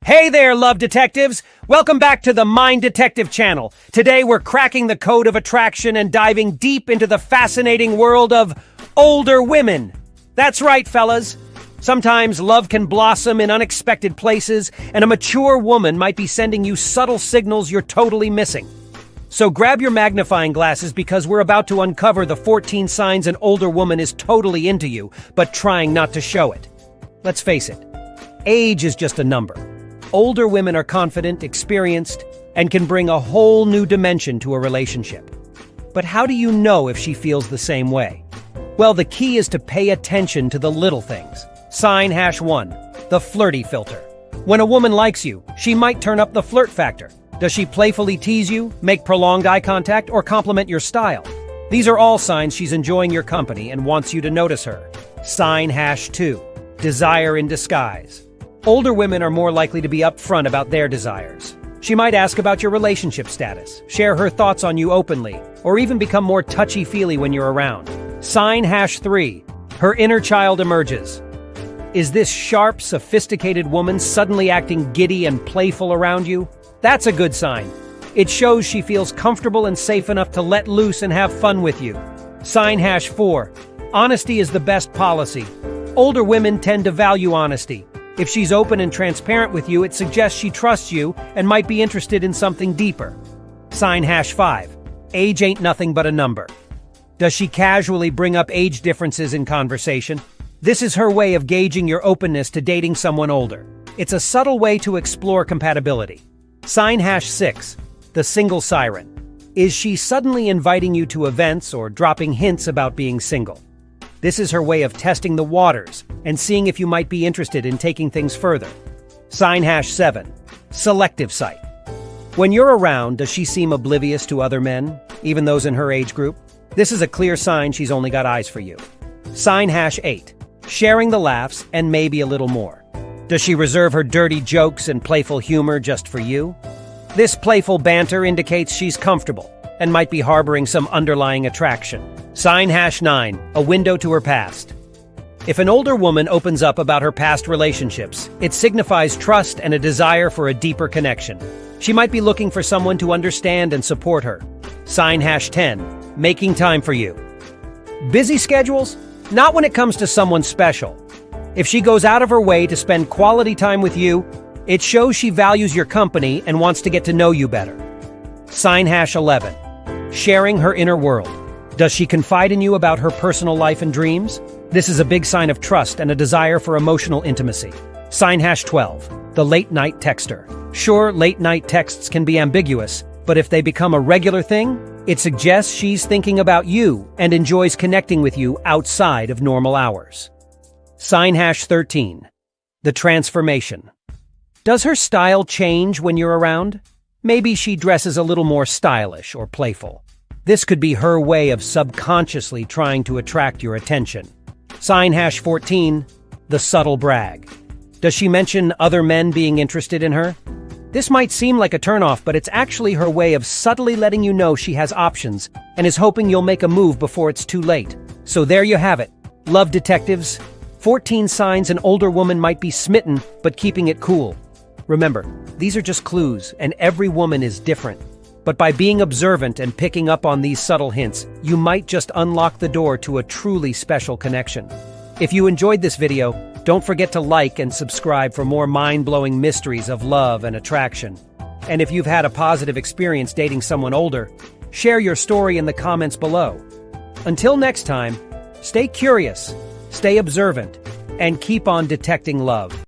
Hey there, love detectives! Welcome back to the Mind Detective channel. Today we're cracking the code of attraction and diving deep into the fascinating world of older women. That's right, fellas. Sometimes love can blossom in unexpected places, and a mature woman might be sending you subtle signals you're totally missing. So grab your magnifying glasses because we're about to uncover the 14 signs an older woman is totally into you, but trying not to show it. Let's face it, age is just a number. Older women are confident, experienced, and can bring a whole new dimension to a relationship. But how do you know if she feels the same way? Well, the key is to pay attention to the little things. Sign #1, the flirty filter. When a woman likes you, she might turn up the flirt factor. Does she playfully tease you, make prolonged eye contact, or compliment your style? These are all signs she's enjoying your company and wants you to notice her. Sign #2, desire in disguise. Older women are more likely to be upfront about their desires. She might ask about your relationship status, share her thoughts on you openly, or even become more touchy-feely when you're around. Sign #3, her inner child emerges. Is this sharp, sophisticated woman suddenly acting giddy and playful around you? That's a good sign. It shows she feels comfortable and safe enough to let loose and have fun with you. Sign #4, honesty is the best policy. Older women tend to value honesty. If she's open and transparent with you, it suggests she trusts you and might be interested in something deeper. Sign #5, age ain't nothing but a number. Does she casually bring up age differences in conversation? This is her way of gauging your openness to dating someone older. It's a subtle way to explore compatibility. Sign #6, the single siren. Is she suddenly inviting you to events or dropping hints about being single? This is her way of testing the waters and seeing if you might be interested in taking things further. Sign #7, selective sight. When you're around, does she seem oblivious to other men, even those in her age group? This is a clear sign she's only got eyes for you. Sign #8, sharing the laughs and maybe a little more. Does she reserve her dirty jokes and playful humor just for you? This playful banter indicates she's comfortable and might be harboring some underlying attraction. Sign #9, a window to her past. If an older woman opens up about her past relationships, it signifies trust and a desire for a deeper connection. She might be looking for someone to understand and support her. Sign #10, making time for you. Busy schedules? Not when it comes to someone special. If she goes out of her way to spend quality time with you, it shows she values your company and wants to get to know you better. Sign #11, sharing her inner world. Does she confide in you about her personal life and dreams? This is a big sign of trust and a desire for emotional intimacy. Sign #12, the late-night texter. Sure, late-night texts can be ambiguous, but if they become a regular thing, it suggests she's thinking about you and enjoys connecting with you outside of normal hours. Sign #13, the transformation. Does her style change when you're around? Maybe she dresses a little more stylish or playful. This could be her way of subconsciously trying to attract your attention. Sign #14, the subtle brag. Does she mention other men being interested in her? This might seem like a turnoff, but it's actually her way of subtly letting you know she has options and is hoping you'll make a move before it's too late. So there you have it. Love detectives. 14 signs an older woman might be smitten, but keeping it cool. Remember, these are just clues, and every woman is different. But by being observant and picking up on these subtle hints, you might just unlock the door to a truly special connection. If you enjoyed this video, don't forget to like and subscribe for more mind-blowing mysteries of love and attraction. And if you've had a positive experience dating someone older, share your story in the comments below. Until next time, stay curious, stay observant, and keep on detecting love.